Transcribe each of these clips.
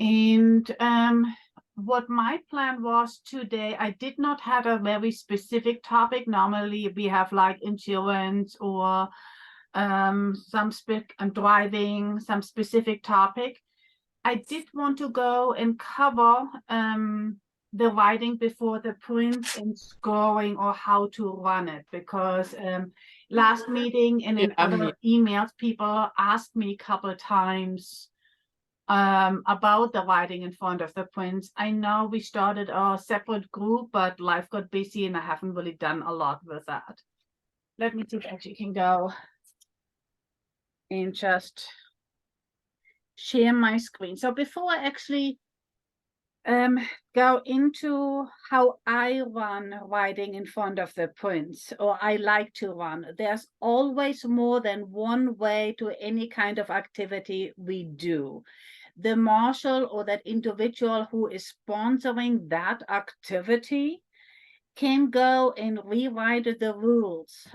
And what my plan was today, I did not have a very specific topic. Normally we have like insurance or driving, some specific topic. I did want to go and cover the riding before the prints and scoring, or how to run it, because last meeting and in other emails, people asked me a couple times about the riding in front of the prints. I know we started a separate group, but life got busy and I haven't really done a lot with that. Let me see if I actually can go and just share my screen. So before I actually go into how I run riding in front of the prints, or I like to run, there's always more than one way to any kind of activity we do. The marshal or that individual who is sponsoring that activity can go and rewrite the rules,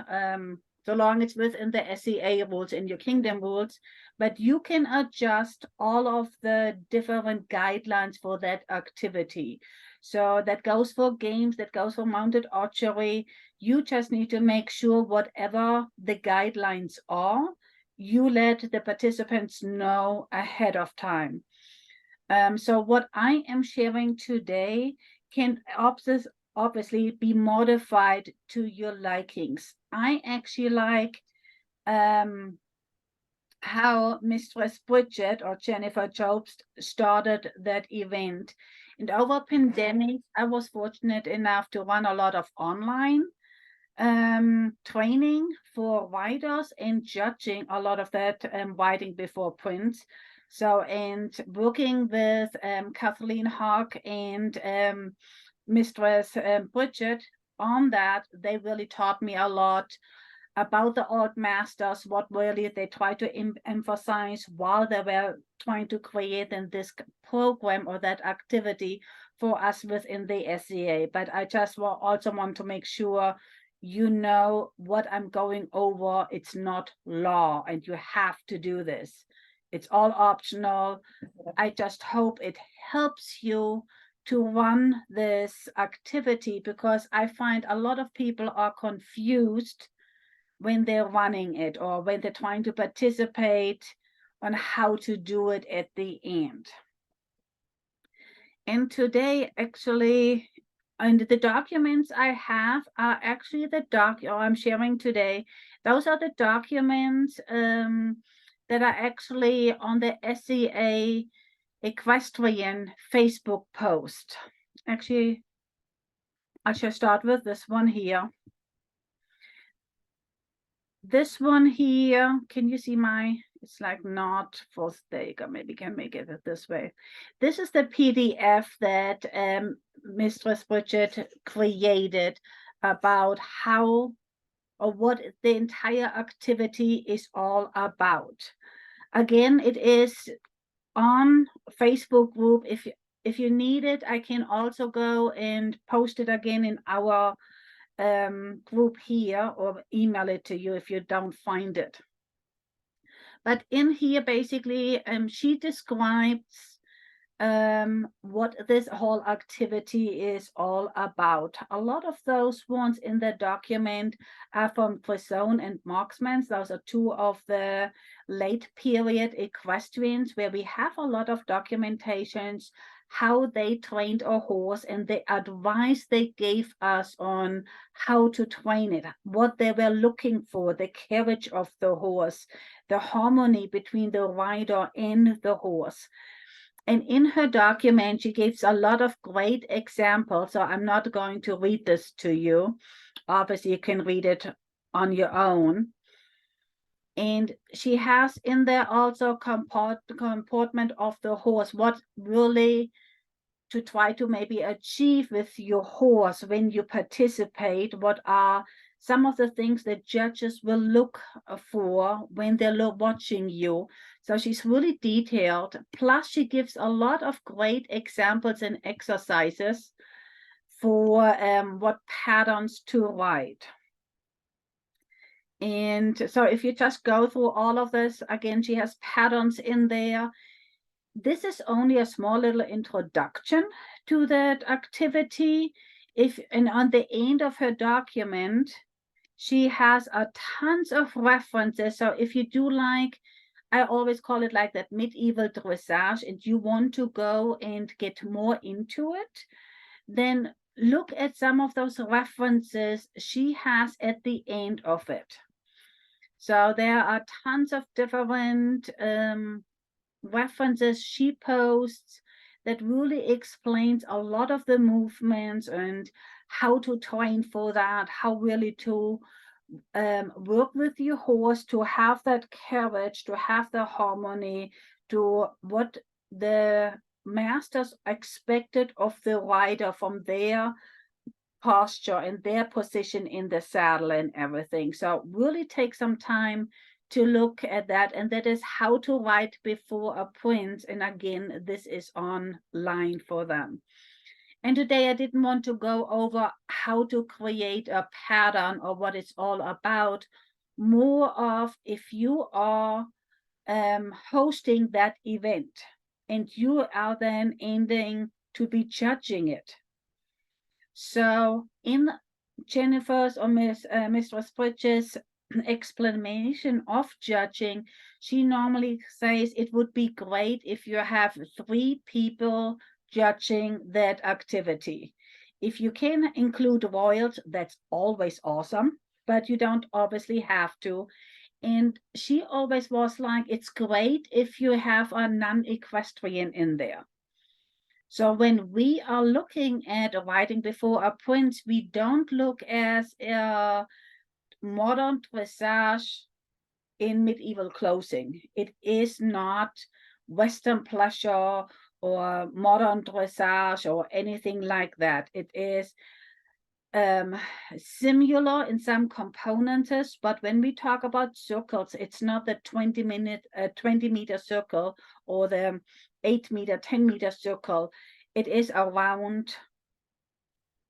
so long it's within the SCA rules and your kingdom rules, but you can adjust all of the different guidelines for that activity. So that goes for games, that goes for mounted archery. You just need to make sure whatever the guidelines are, you let the participants know ahead of time. So what I am sharing today can obviously be modified to your likings. I actually like how Mistress Bridget or Jennifer Jobst started that event. And over pandemic, I was fortunate enough to run a lot of online training for riders and judging a lot of that riding before prints. So, and working with Kathleen Hawk and Mistress Bridget on that, they really taught me a lot about the old masters, what really they try to emphasize while they were trying to create in this program or that activity for us within the SCA. But I just also want to make sure you know what I'm going over. It's not law and you have to do this. It's all optional. I just hope it helps you to run this activity, because I find a lot of people are confused when they're running it or when they're trying to participate on how to do it at the end. And today, actually, and the documents I have are actually the I'm sharing today. Those are the documents that are actually on the SCA Equestrian Facebook post. Actually, I shall start with this one here. This one here, can you see it's like not full stake, or maybe can make it this way. This is the PDF that Mistress Bridget created about how or what the entire activity is all about. Again, it is on Facebook group. If you need it, I can also go and post it again in our group here, or email it to you if you don't find it. But in here, basically, she describes what this whole activity is all about. A lot of those ones in the document are from Frisone and Marksman's. Those are two of the late period equestrians where we have a lot of documentations how they trained a horse and the advice they gave us on how to train it, what they were looking for, the carriage of the horse, the harmony between the rider and the horse. And in her document, she gives a lot of great examples. So I'm not going to read this to you. Obviously, you can read it on your own. And she has in there also comportment of the horse, what really to try to maybe achieve with your horse when you participate, what are some of the things that judges will look for when they're watching you. So she's really detailed. Plus, she gives a lot of great examples and exercises for what patterns to write. And so if you just go through all of this, again, she has patterns in there. this is only a small little introduction to that activity. And on the end of her document, she has a tons of references. So if you do like, I always call it like that medieval dressage, and you want to go and get more into it, then look at some of those references she has at the end of it. So there are tons of different references she posts that really explains a lot of the movements and how to train for that, how really to work with your horse to have that carriage, to have the harmony, to what the masters expected of the rider from their posture and their position in the saddle and everything. So really take some time to look at that, and that is how to ride before a prince. And again, this is online for them. And today I didn't want to go over how to create a pattern or what it's all about. More of if you are hosting that event and you are then ending to be judging it. So in Jennifer's or Mistress Bridges' explanation of judging, she normally says it would be great if you have 3 people judging that activity. If you can include royals, that's always awesome, but you don't obviously have to. And she always was like, it's great if you have a non-equestrian in there. So when we are looking at riding before a prince, we don't look as a modern dressage in medieval clothing. It is not Western pleasure or modern dressage or anything like that. It is similar in some components, but when we talk about circles, it's not the 20-meter circle or the 8-meter, 10-meter circle. It is a round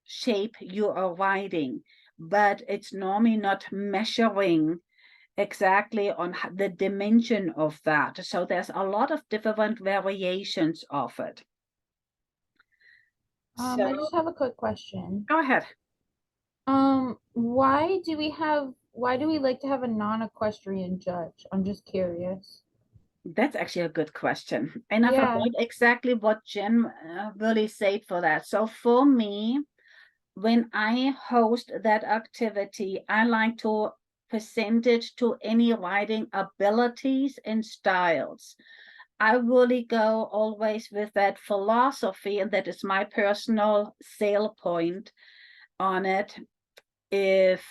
shape you are riding, but it's normally not measuring exactly on the dimension of that. So there's a lot of different variations of it. I So just have a quick question. go ahead. Why do we like to have a non-equestrian judge? I'm just curious. That's actually a good question. And I Yeah. forgot exactly what Jen really said for that. So for me, when I host that activity, I like to present it to any riding abilities and styles. I really go always with that philosophy, and that is my personal sale point on it. If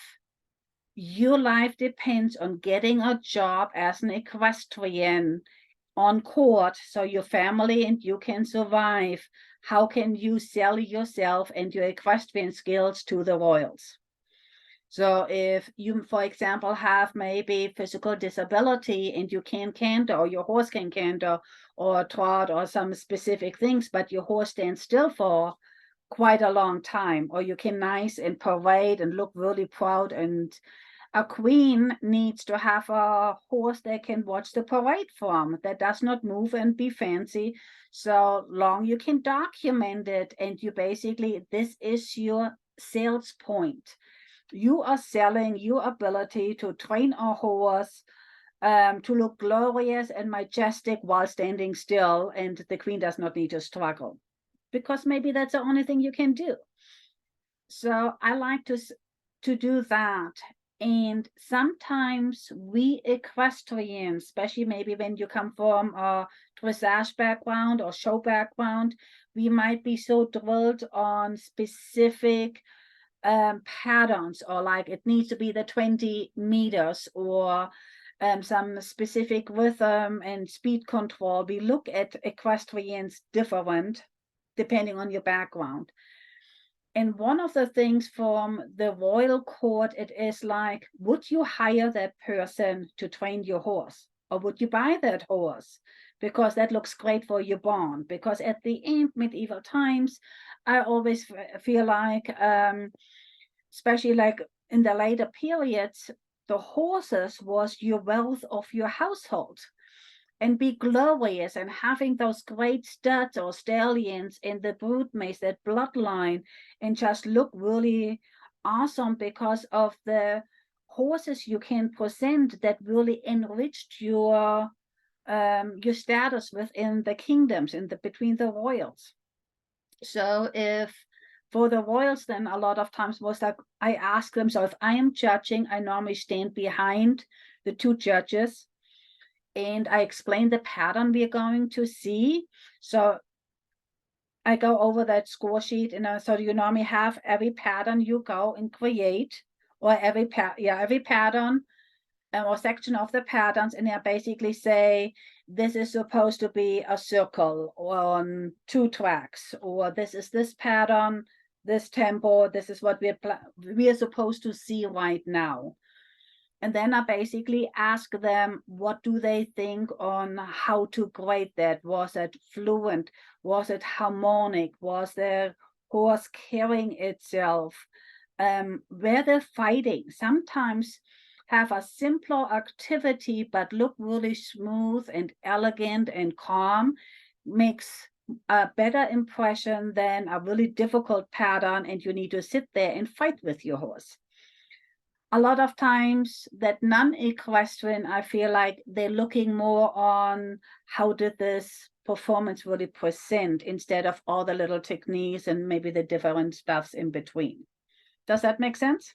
your life depends on getting a job as an equestrian on court so your family and you can survive, how can you sell yourself and your equestrian skills to the royals? So if you, for example, have maybe physical disability and you can't canter, or your horse can canter or trot or some specific things, but your horse stands still for quite a long time, or you can nice and parade and look really proud, and a queen needs to have a horse they can watch the parade from, that does not move and be fancy, so long you can document it. And you basically, this is your sales point. You are selling your ability to train a horse to look glorious and majestic while standing still, and the queen does not need to struggle, because maybe that's the only thing you can do. So I like to do that. And sometimes we equestrians, especially maybe when you come from a dressage background or show background, we might be so drilled on specific patterns, or like it needs to be the 20 meters, or some specific rhythm and speed control. We look at equestrians different depending on your background. And one of the things from the royal court, it is like, would you hire that person to train your horse? Or would you buy that horse? Because that looks great for your barn. Because at the end, medieval times, I always feel like, especially like in the later periods, the horses was your wealth of your household. and be glorious and having those great studs or stallions in the brood maze, that bloodline, and just look really awesome because of the horses you can present that really enriched your status within the kingdoms in the between the royals. So if for the royals, then a lot of times was like I ask them, so if I am judging, I normally stand behind the two judges and I explain the pattern we're going to see. So I go over that score sheet, and so you normally have every pattern you go and create, or every pattern or section of the patterns, and I basically say this is supposed to be a circle on 2 tracks, or this is this pattern, this tempo, this is what we are supposed to see right now. And then I basically ask them, what do they think on how to grade that? Was it fluent? Was it harmonic? Was the horse carrying itself? Were they fighting? Sometimes have a simpler activity, but look really smooth and elegant and calm, makes a better impression than a really difficult pattern, and you need to sit there and fight with your horse. A lot of times that non-equestrian, I feel like they're looking more on how did this performance really present instead of all the little techniques and maybe the different stuffs in between. Does that make sense?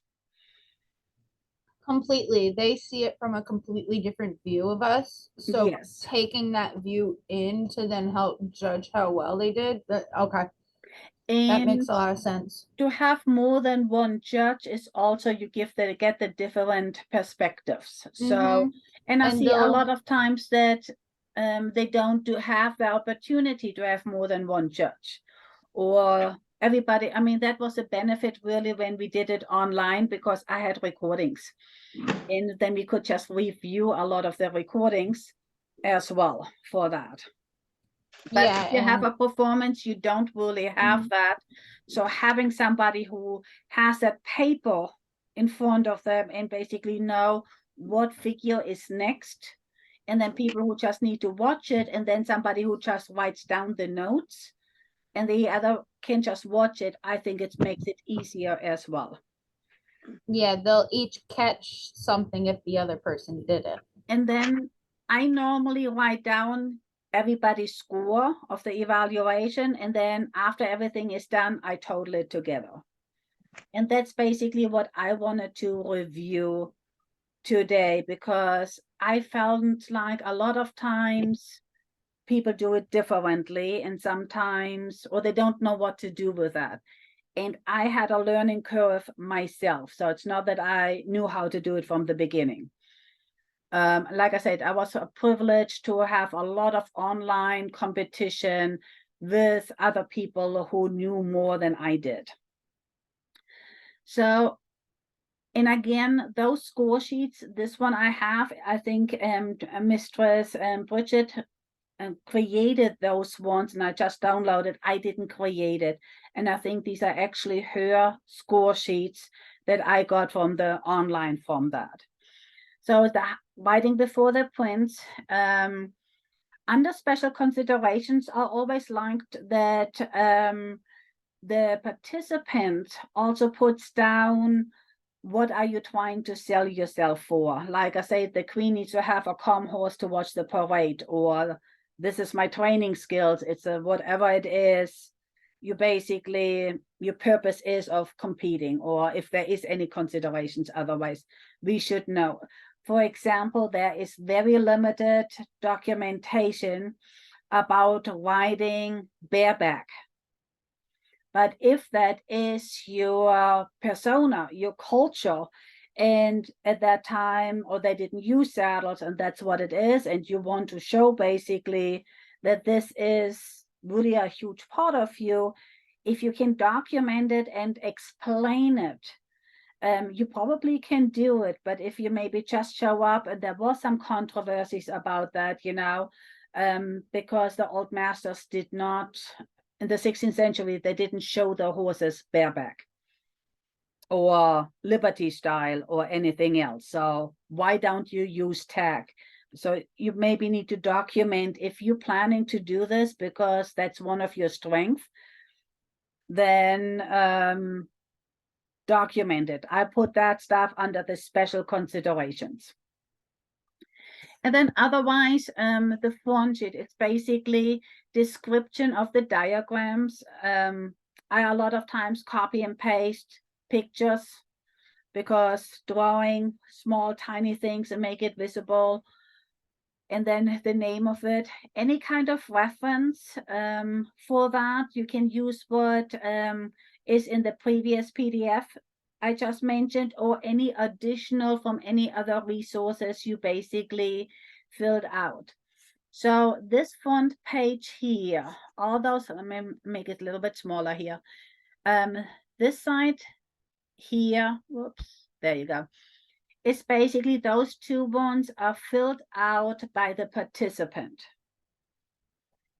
Completely. They see it from a completely different view of us. So Yes. taking that view in to then help judge how well they did. Okay. That And makes a lot of sense. to have more than one judge is also you get the different perspectives. So, and I And see a they'll lot of times that they don't have the opportunity to have more than one judge, or everybody. I mean, that was a benefit really when we did it online, because I had recordings, and then we could just review a lot of the recordings as well for that. But yeah, if you have and a performance, you don't really have that. So having somebody who has that paper in front of them and basically know what figure is next, and then people who just need to watch it, and then somebody who just writes down the notes, and the other can just watch it, I think it makes it easier as well. yeah, they'll each catch something if the other person didn't. And then I normally write down everybody's score of the evaluation, and then after everything is done, I total it together. And that's basically what I wanted to review today, because I felt like a lot of times people do it differently, and sometimes, or they don't know what to do with that. And I had a learning curve myself. So it's not that I knew how to do it from the beginning. Like I said, I was privileged to have a lot of online competition with other people who knew more than I did. So, and again, those score sheets, this one I have, I think Mistress Bridget created those ones, and I just downloaded. I didn't create it. And I think these are actually her score sheets that I got from the online from that. So the writing before the prints, under special considerations, are always liked that the participant also puts down what are you trying to sell yourself for. Like I said, the queen needs to have a calm horse to watch the parade, or this is my training skills. It's a whatever it is. You basically, your purpose is of competing, or if there is any considerations, otherwise we should know. For example, there is very limited documentation about riding bareback. But if that is your persona, your culture, and at that time, or they didn't use saddles, and that's what it is, and you want to show basically that this is really a huge part of you, if you can document it and explain it, you probably can do it. But if you maybe just show up, and there was some controversies about that, because the old masters did not, in the 16th century, they didn't show the horses bareback or liberty style or anything else. So why don't you use tag? So you maybe need to document if you're planning to do this because that's one of your strengths, then document it. I put that stuff under the special considerations. And then otherwise, the front sheet, it's basically description of the diagrams. I a lot of times copy and paste pictures because drawing small, tiny things and make it visible. And then the name of it, any kind of reference for that. You can use what is in the previous PDF I just mentioned, or any additional from any other resources you basically filled out. So this front page here, all those, let me make it a little bit smaller here. This side here, whoops, there you go. It's basically those two ones are filled out by the participant.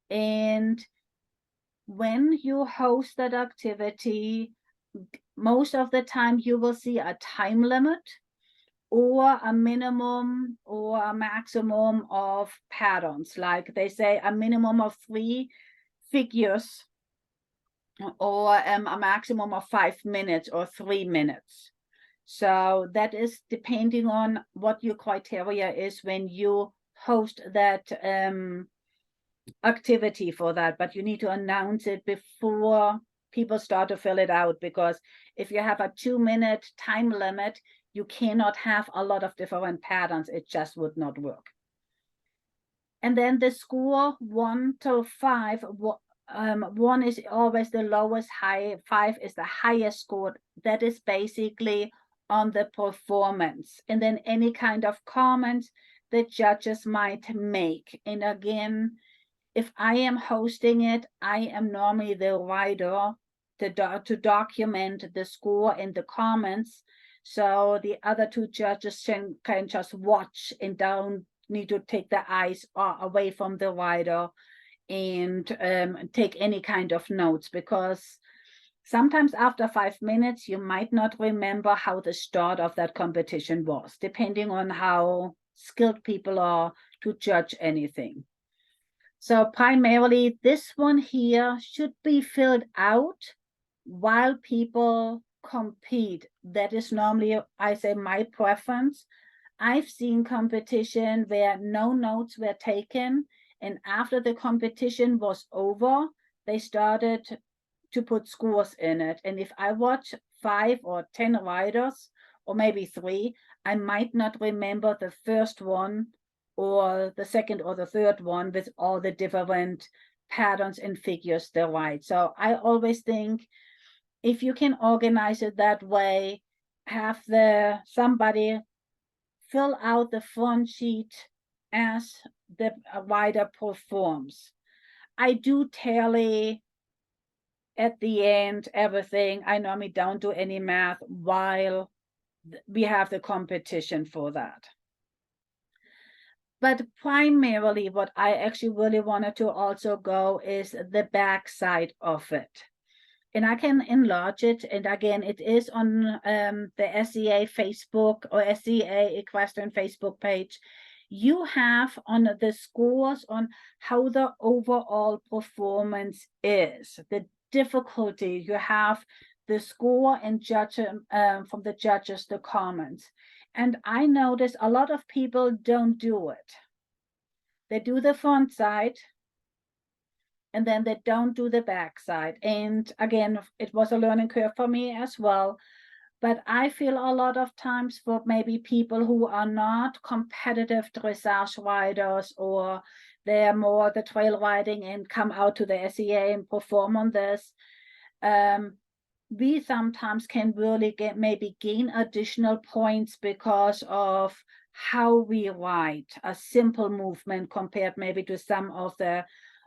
And when you host that activity, most of the time you will see a time limit or a minimum or a maximum of patterns. Like they say a minimum of 3 figures or a maximum of 5 minutes or 3 minutes. So that is depending on what your criteria is when you host that activity for that, but you need to announce it before people start to fill it out, because if you have a 2-minute time limit, you cannot have a lot of different patterns. It just would not work. And then the score 1 to 5, 1 is always the lowest, 5 is the highest score. That is basically on the performance. And then any kind of comments the judges might make. And again, if I am hosting it, I am normally the writer to document the score and the comments. So the other 2 judges can just watch and don't need to take their eyes away from the writer and take any kind of notes, because sometimes after 5 minutes, you might not remember how the start of that competition was, depending on how skilled people are to judge anything. So primarily this one here should be filled out while people compete. That is normally, I say, my preference. I've seen competition where no notes were taken, and after the competition was over, they started to put scores in it. And if I watch 5 or 10 riders, or maybe 3, I might not remember the first one or the second or the third one with all the different patterns and figures they write. So I always think if you can organize it that way, have somebody fill out the front sheet as the rider performs. I do tally at the end everything. I normally don't do any math while we have the competition for that. But primarily what I actually really wanted to also go is the back side of it. And I can enlarge it. And again, it is on the SEA Facebook or SEA Equestrian Facebook page. You have on the scores on how the overall performance is, the difficulty. You have the score and judge from the judges, the comments. And I notice a lot of people don't do it. They do the front side and then they don't do the back side. And again, it was a learning curve for me as well. But I feel a lot of times for maybe people who are not competitive dressage riders, or they're more the trail riding and come out to the SEA and perform on this, we sometimes can really maybe gain additional points because of how we ride a simple movement compared maybe to some of the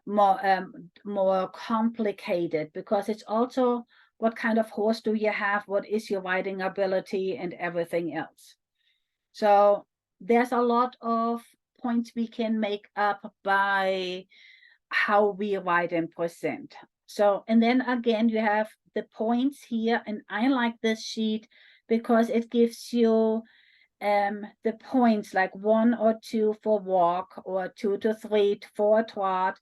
more complicated, because it's also what kind of horse do you have, what is your riding ability, and everything else. So there's a lot of points we can make up by how we ride and present. So, and then again, you have the points here, and I like this sheet because it gives you the points like 1 or 2 for walk, or 2 to 3 for a trot.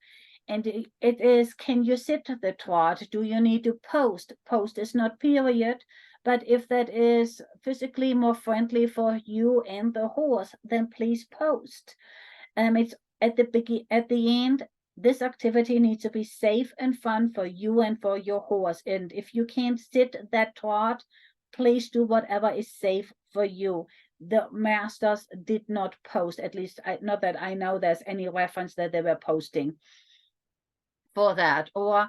And it is, can you sit the trot? Do you need to post? Post is not period, but if that is physically more friendly for you and the horse, then please post. It's at the end, this activity needs to be safe and fun for you and for your horse. And if you can't sit that trot, please do whatever is safe for you. The masters did not post, at least not that I know there's any reference that they were posting for that. Or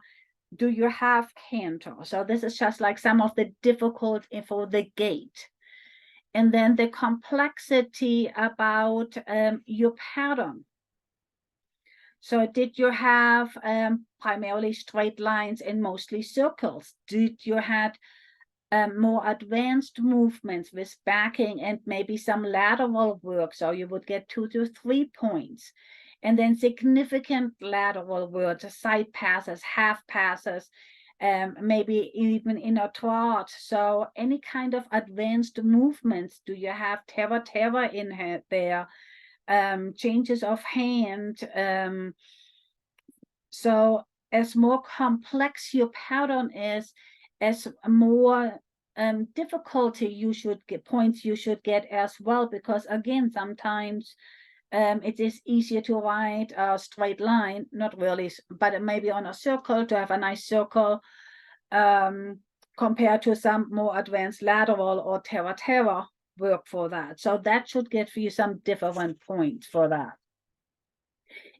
do you have canter? So this is just like some of the difficult for the gait. And then the complexity about your pattern. So did you have primarily straight lines and mostly circles? Did you had more advanced movements with backing and maybe some lateral work, so you would get 2 to 3 points? And then significant lateral work, side passes, half passes, maybe even in a trot. So any kind of advanced movements. Do you have terra in there? Changes of hand. So as more complex your pattern is, as more difficulty you should get, points you should get as well, because again, sometimes it is easier to ride a straight line, not really, but maybe on a circle, to have a nice circle, compared to some more advanced lateral or terra work for that. So that should give you some different points for that.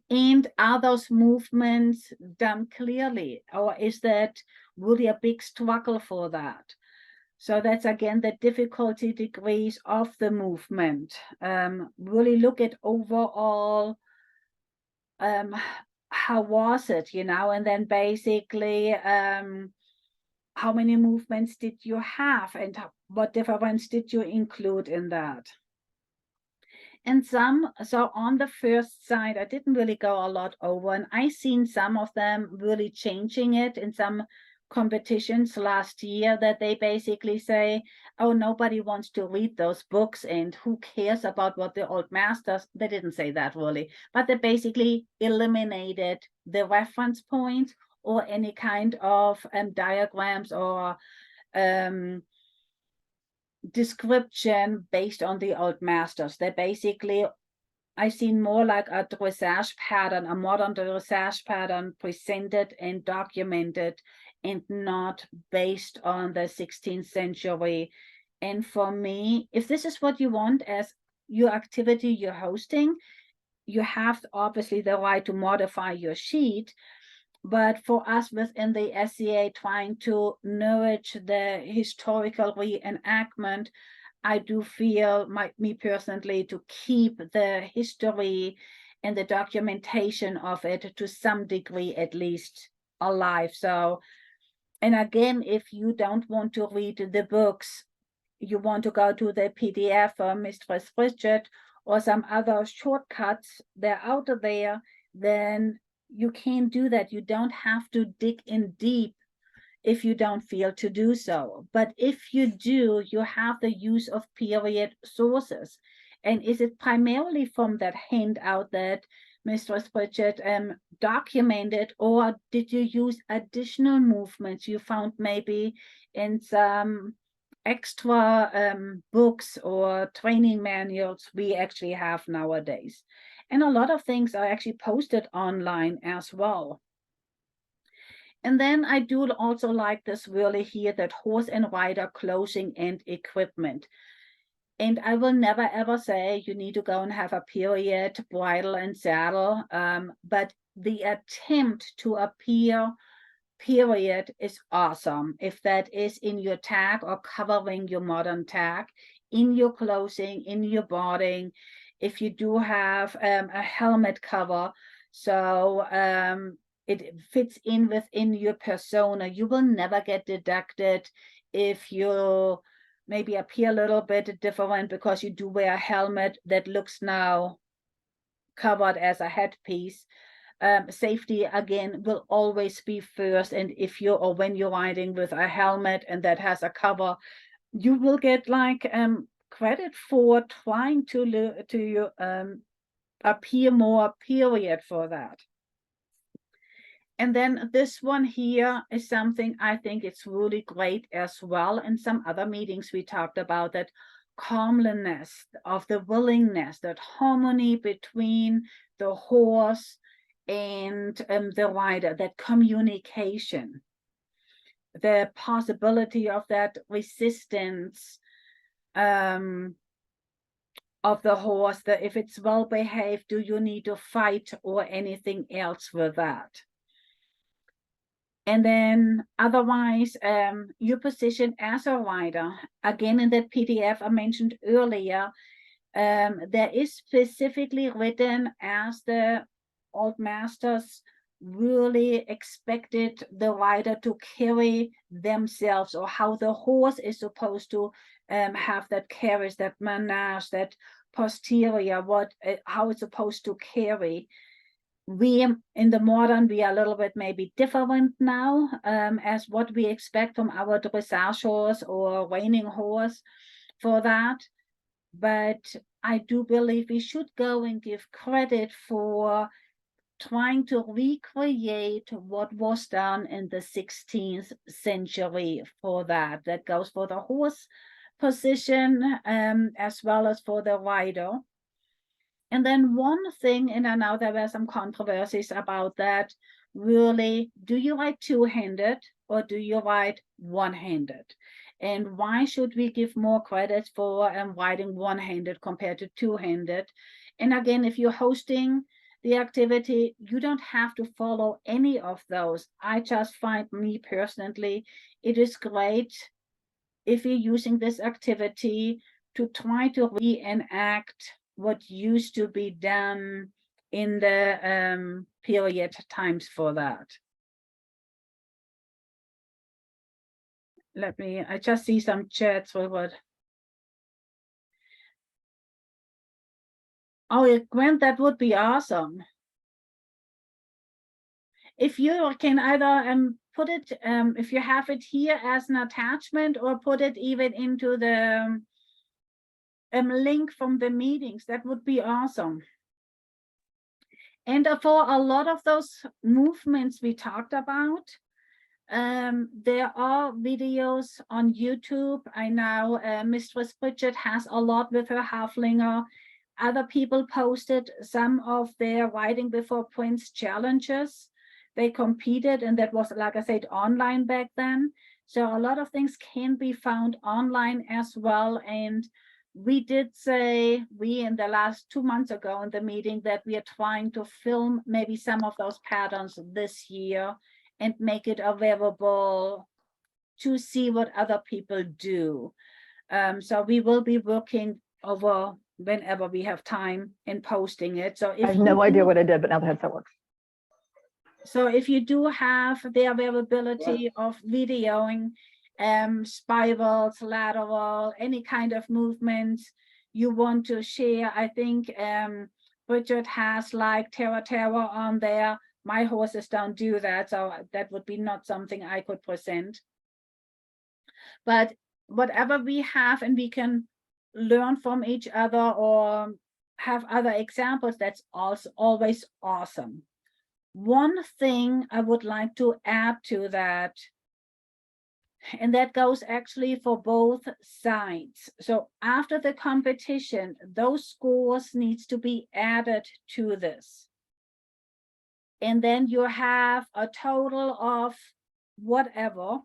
And are those movements done clearly, or is that really a big struggle for that? So that's again the difficulty degrees of the movement. Really look at overall, how was it, and then basically how many movements did you have, and what difference did you include in that? And so on the first side, I didn't really go a lot over, and I seen some of them really changing it in some competitions last year, that they basically say, oh, nobody wants to read those books, and who cares about what the old masters, they didn't say that really, but they basically eliminated the reference point or any kind of diagrams or description based on the old masters. They basically, I seen more like a dressage pattern, a modern dressage pattern presented and documented, and not based on the 16th century. And for me, if this is what you want as your activity you're hosting, you have obviously the right to modify your sheet. But for us within the SCA trying to nourish the historical reenactment, I do feel, me personally, to keep the history and the documentation of it to some degree at least alive. So, and again, if you don't want to read the books, you want to go to the PDF or Mistress Bridget or some other shortcuts, they're out there, then you can do that. You don't have to dig in deep if you don't feel to do so. But if you do, you have the use of period sources. And is it primarily from that handout that Mistress Bridget documented, or did you use additional movements you found maybe in some extra books or training manuals we actually have nowadays? And a lot of things are actually posted online as well. And then I do also like this really here, that horse and rider clothing and equipment. And I will never ever say you need to go and have a period, bridle and saddle. But the attempt to appear period is awesome. If that is in your tag or covering your modern tag, in your clothing, in your boarding, if you do have a helmet cover, so it fits in within your persona, you will never get deducted if you maybe appear a little bit different because you do wear a helmet that looks now covered as a headpiece. Safety again will always be first, and if you or when you're riding with a helmet and that has a cover, you will get like credit for trying to appear more period for that. And then this one here is something I think it's really great as well. In some other meetings, we talked about that calmness of the willingness, that harmony between the horse and the rider, that communication, the possibility of that resistance of the horse, that if it's well behaved, do you need to fight or anything else with that? And then otherwise, your position as a rider, again, in that PDF I mentioned earlier, there is specifically written as the old masters really expected the rider to carry themselves, or how the horse is supposed to have that carriage, that manage, that posterior, how it's supposed to carry. We in the modern, we are a little bit maybe different now, as what we expect from our dressage horse or reining horse for that. But I do believe we should go and give credit for trying to recreate what was done in the 16th century for that. That goes for the horse position, as well as for the rider. And then one thing, and I know there were some controversies about that, really, do you ride two-handed or do you ride one-handed? And why should we give more credit for riding one-handed compared to two-handed? And again, if you're hosting the activity, you don't have to follow any of those. I just find, me personally, it is great if you're using this activity to try to reenact what used to be done in the period times for that. I just see some chats with what. Oh, Grant, that would be awesome. If you can either put it, if you have it here as an attachment, or put it even into the link from the meetings, that would be awesome. And for a lot of those movements we talked about, there are videos on YouTube. I know Mistress Bridget has a lot with her Haflinger. Other people posted some of their Riding Before Prince challenges. They competed, and that was, like I said, online back then. So a lot of things can be found online as well. And we did say, in the last 2 months ago in the meeting, that we are trying to film maybe some of those patterns this year and make it available to see what other people do. So we will be working over whenever we have time and posting it. So if I have no idea what I did, but now the headset works. So if you do have the availability of videoing spirals, lateral, any kind of movements you want to share, I think Bridget has like Terra on there. My horses don't do that, so that would be not something I could present. But whatever we have and we can learn from each other or have other examples, that's also always awesome. One thing I would like to add to that, and that goes actually for both sides. So after the competition, those scores needs to be added to this. And then you have a total of whatever.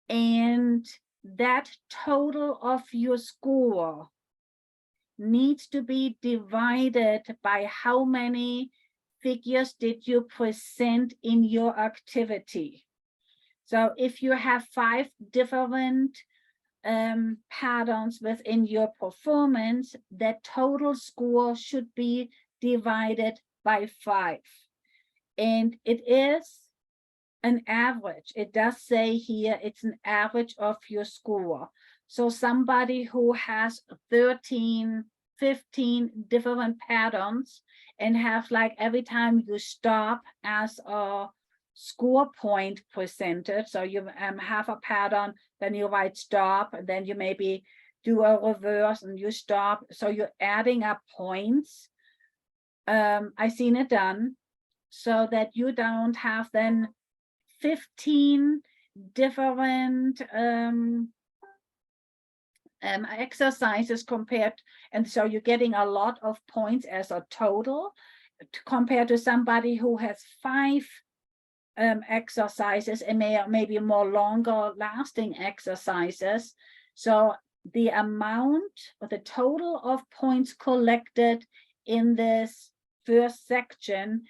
And that total of your score needs to be divided by how many figures did you present in your activity. So if you have 5 different patterns within your performance, that total score should be divided by 5. And it is an average. It does say here it's an average of your score. So somebody who has 13, 15 different patterns and have like every time you stop as a score point presented. So you have a pattern, then you write stop, and then you maybe do a reverse and you stop. So you're adding up points. I've seen it done so that you don't have then 15 different exercises compared, and so you're getting a lot of points as a total compared to somebody who has 5 exercises and maybe more longer lasting exercises. So the amount or the total of points collected in this first section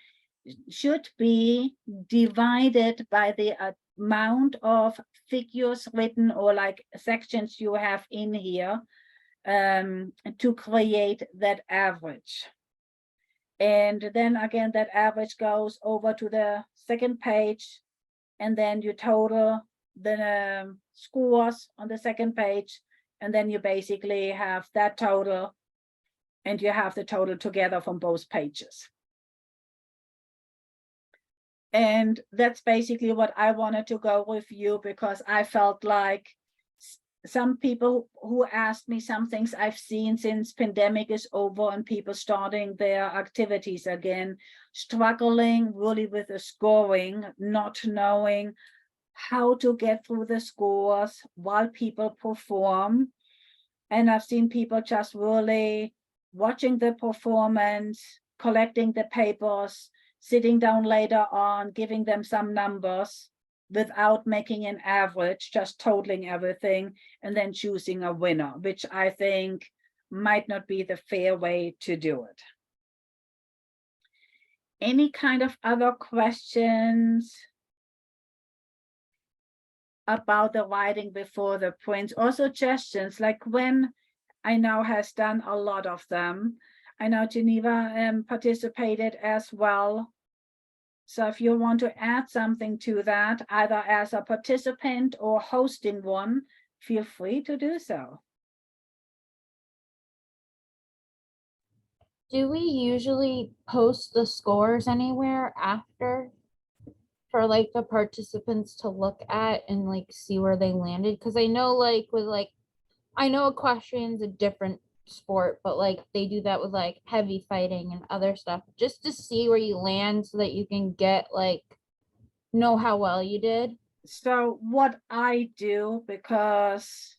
should be divided by the amount of figures written or like sections you have in here to create that average. And then again, that average goes over to the second page, and then you total the scores on the second page, and then you basically have that total, and you have the total together from both pages. And that's basically what I wanted to go with you, because I felt like some people who asked me some things I've seen since pandemic is over and people starting their activities again, struggling really with the scoring, not knowing how to get through the scores while people perform. And I've seen people just really watching the performance, collecting the papers, sitting down later on, giving them some numbers without making an average, just totaling everything and then choosing a winner, which I think might not be the fair way to do it. Any kind of other questions about the writing before the prints or suggestions? Like when I know has done a lot of them. I know Geneva participated as well. So if you want to add something to that, either as a participant or hosting one, feel free to do so. Do we usually post the scores anywhere after for like the participants to look at and like see where they landed? Because I know like with like, I know equestrian's a different sport, but like they do that with like heavy fighting and other stuff just to see where you land so that you can get like know how well you did. So what I do, because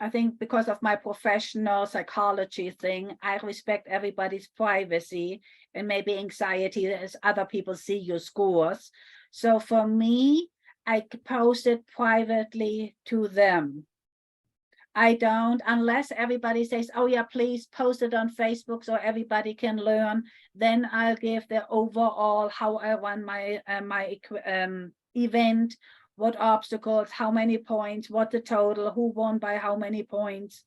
I think because of my professional psychology thing, I respect everybody's privacy and maybe anxiety as other people see your scores. So for me, I post it privately to them. I don't, unless everybody says, oh yeah, please post it on Facebook so everybody can learn, then I'll give the overall how I run my event, what obstacles, how many points, what the total, who won by how many points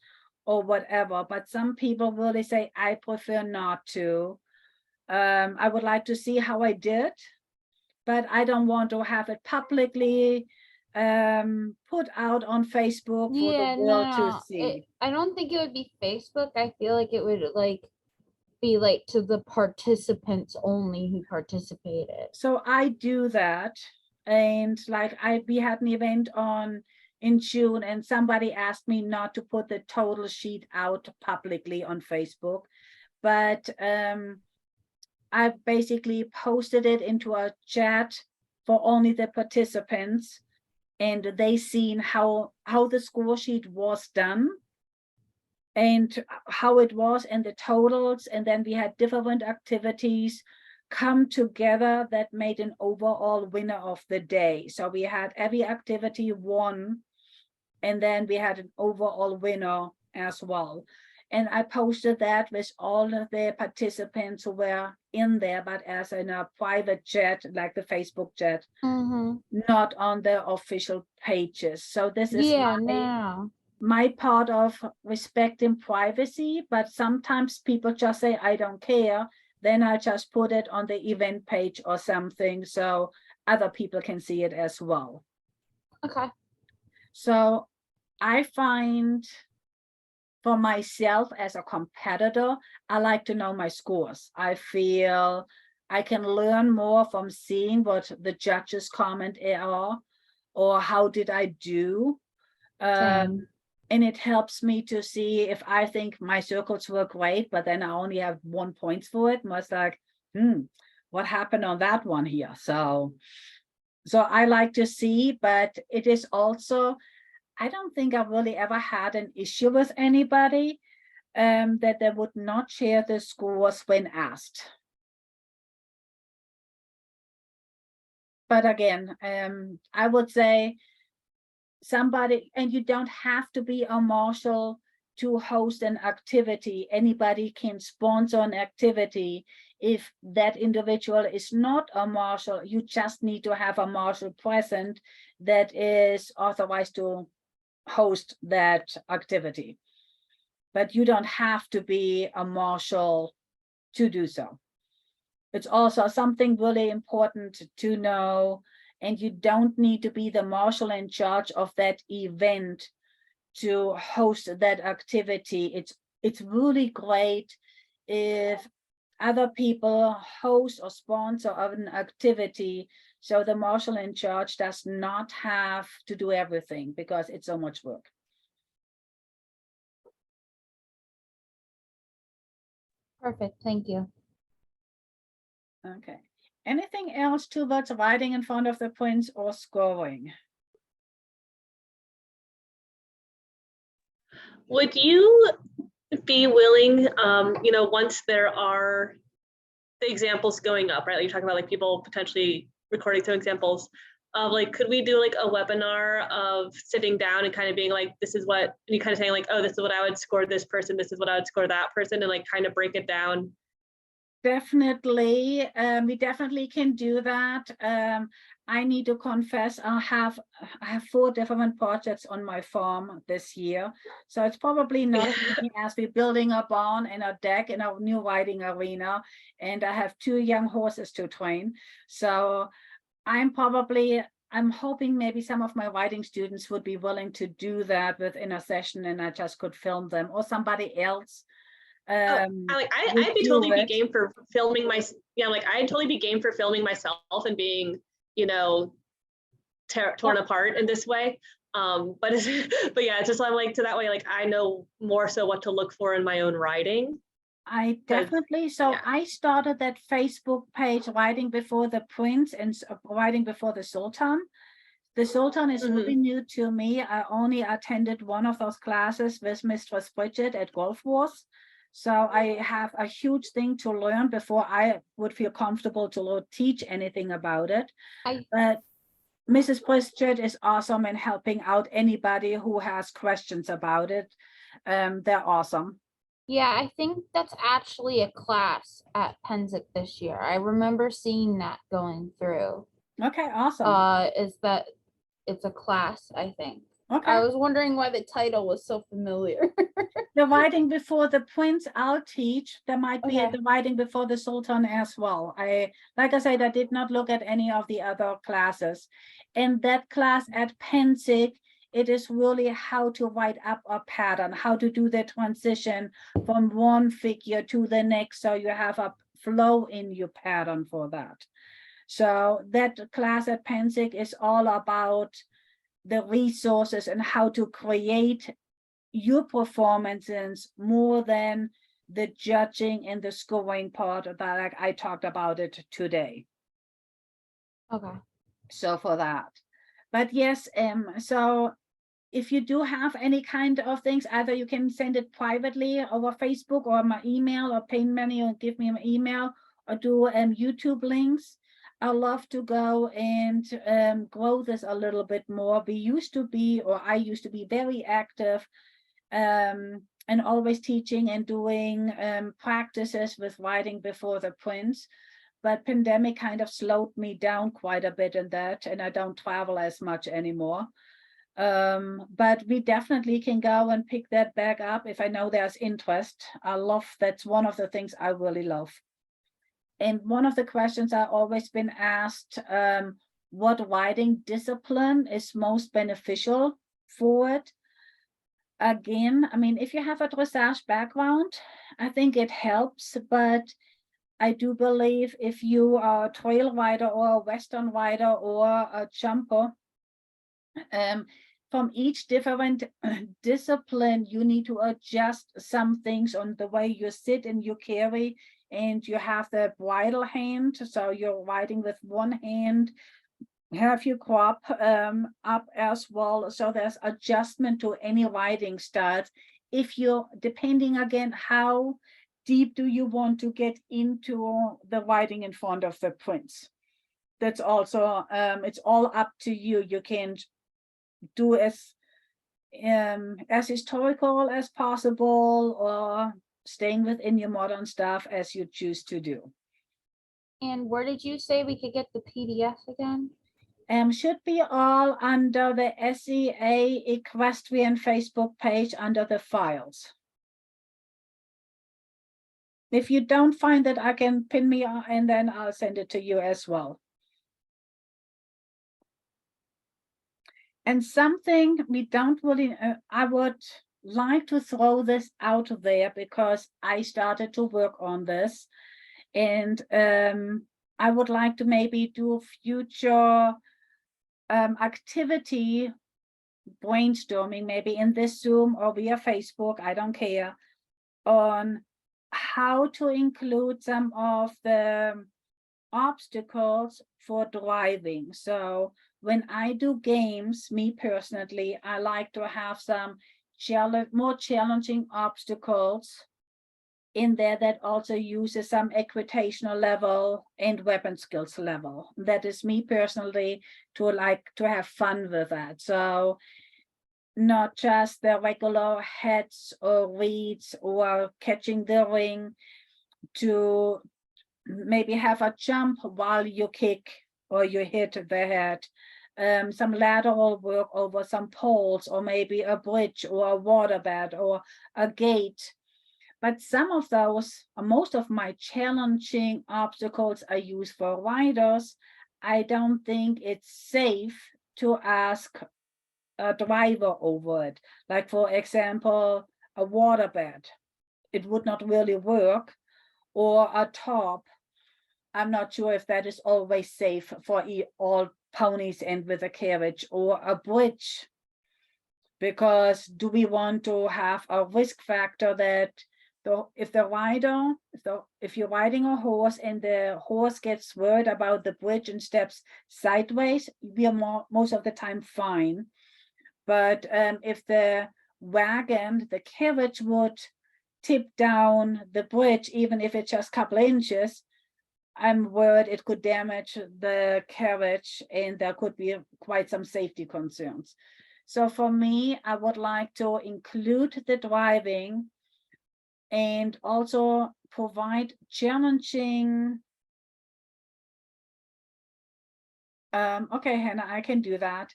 or whatever. But some people really say, I prefer not to. I would like to see how I did, but I don't want to have it publicly put out on Facebook for the Yeah, world to no, see. I don't think it would be Facebook. I feel like it would like be like to the participants only who participated. So I do that, and like we had an event in June, and somebody asked me not to put the total sheet out publicly on Facebook, but I basically posted it into a chat for only the participants, and they seen how the score sheet was done and how it was and the totals, and then we had different activities come together that made an overall winner of the day. So we had every activity won, and then we had an overall winner as well. And I posted that with all of the participants who were in there, but as in a private chat, like the Facebook chat, not on the official pages. So this is Yeah, no. my part of respecting privacy, but sometimes people just say, I don't care. Then I just put it on the event page or something so other people can see it as well. Okay. So I find for myself as a competitor, I like to know my scores. I feel I can learn more from seeing what the judges comment are, or how did I do. Same. And it helps me to see if I think my circles were great, but then I only have 1 point for it. And I was like, what happened on that one here? So I like to see, but it is also, I don't think I've really ever had an issue with anybody that they would not share the scores when asked. But again, I would say somebody, and you don't have to be a marshal to host an activity. Anybody can sponsor an activity. If that individual is not a marshal, you just need to have a marshal present that is authorized to host that activity. But you don't have to be a marshal to do so. It's also something really important to know, and you don't need to be the marshal in charge of that event to host that activity. It's really great if other people host or sponsor an activity, so the marshal in charge does not have to do everything because it's so much work. Perfect, thank you. Okay. Anything else towards riding in front of the prince or scoring? Would you be willing, once there are the examples going up, right? Like you're talking about like people potentially recording some examples of like, could we do like a webinar of sitting down and kind of being like, this is what, and you kind of saying like, oh, this is what I would score this person, this is what I would score that person, and like kind of break it down. Definitely, we definitely can do that. I need to confess, I have 4 different projects on my farm this year, so it's probably not as easy as we're building a barn and a deck in a new riding arena, and I have 2 young horses to train. So I'm hoping maybe some of my riding students would be willing to do that within a session, and I just could film them, or somebody else. I'd be totally be game for filming I'd totally be game for filming myself and being, torn apart in this way. But yeah, it's just I'm like, to that way, like I know more so what to look for in my own writing. I definitely, so yeah. I started that Facebook page, Riding Before the Prince and Riding Before the Sultan. The Sultan is really new to me. I only attended one of those classes with Mistress Bridget at Golf Wars. So I have a huge thing to learn before I would feel comfortable to teach anything about it. But Mrs. Bridget is awesome in helping out anybody who has questions about it. They're awesome. Yeah, I think that's actually a class at Penzic this year. I remember seeing that going through. Okay, awesome. Is that it's a class, I think. Okay. I was wondering why the title was so familiar. The Riding Before the Prince I'll teach. There might be the Riding Before the Sultan as well. Like I said, I did not look at any of the other classes. In that class at Penzic, it is really how to write up a pattern, how to do the transition from one figure to the next, so you have a flow in your pattern for that. So that class at Penzic is all about the resources and how to create your performances more than the judging and the scoring part that like I talked about it today. Okay. So for that. But yes, so if you do have any kind of things, either you can send it privately over Facebook or my email, or pay money or give me an email, or do YouTube links. I love to go and grow this a little bit more. I used to be very active and always teaching and doing practices with Riding Before the Prince. But pandemic kind of slowed me down quite a bit in that, and I don't travel as much anymore. But we definitely can go and pick that back up if I know there's interest. That's one of the things I really love. And one of the questions I've always been asked, what riding discipline is most beneficial for it? Again, I mean, if you have a dressage background, I think it helps, but I do believe if you are a trail rider or a Western rider or a jumper, from each different discipline, you need to adjust some things on the way you sit and you carry, and you have the bridle hand, so you're riding with one hand, have your crop up as well, so there's adjustment to any riding styles. If you're, depending again, how deep do you want to get into the riding in front of the prince? That's also, it's all up to you. You can do as historical as possible, or staying within your modern stuff as you choose to do. And where did you say we could get the PDF again? Should be all under the SEA Equestrian Facebook page under the files. If you don't find it, I can pin me and then I'll send it to you as well. And something we don't really, I would like to throw this out there because I started to work on this, and I would like to maybe do future activity brainstorming, maybe in this Zoom or via Facebook, I don't care, on how to include some of the obstacles for driving. So when I do games, me personally, I like to have some more challenging obstacles in there that also uses some equitational level and weapon skills level. That is me personally, to like to have fun with that. So not just the regular heads or reads or catching the ring, to maybe have a jump while you kick or you hit the head, some lateral work over some poles, or maybe a bridge or a waterbed or a gate. But some of those, most of my challenging obstacles are used for riders. I don't think it's safe to ask a driver over it. Like, for example, a waterbed, it would not really work, or a top. I'm not sure if that is always safe for all ponies and with a carriage, or a bridge, because do we want to have a risk factor that if you're riding a horse and the horse gets worried about the bridge and steps sideways, we are most of the time fine. But if the wagon, the carriage, would tip down the bridge, even if it's just a couple inches, I'm worried it could damage the carriage, and there could be quite some safety concerns. So for me, I would like to include the driving and also provide challenging. Okay, Hannah, I can do that.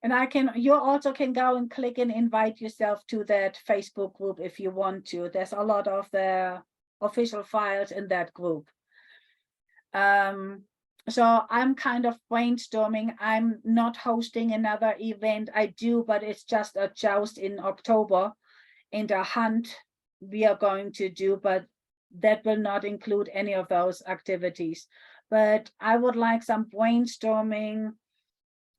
And you also can go and click and invite yourself to that Facebook group if you want to. There's a lot of the official files in that group. So I'm kind of brainstorming. I'm not hosting another event. I do, but it's just a joust in October and a hunt we are going to do, but that will not include any of those activities. But I would like some brainstorming,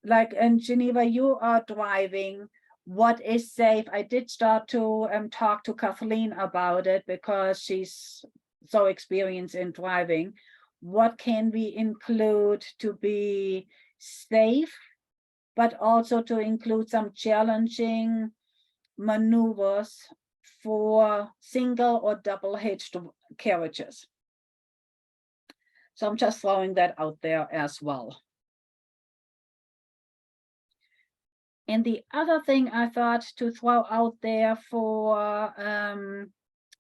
like in Geneva, you are driving. What is safe? I did start to talk to Kathleen about it because she's so experienced in driving. What can we include to be safe, but also to include some challenging maneuvers for single or double hitched carriages? So I'm just throwing that out there as well. And the other thing I thought to throw out there for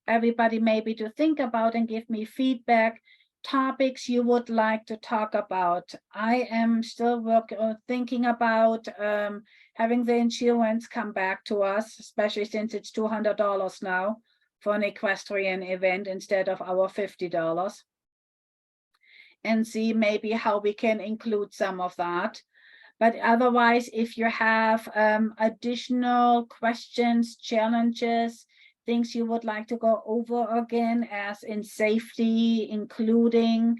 everybody maybe to think about and give me feedback, topics you would like to talk about. I am still thinking about having the insurance come back to us, especially since it's $200 now for an equestrian event instead of our $50, and see maybe how we can include some of that. But otherwise, if you have additional questions, challenges, things you would like to go over again, as in safety, including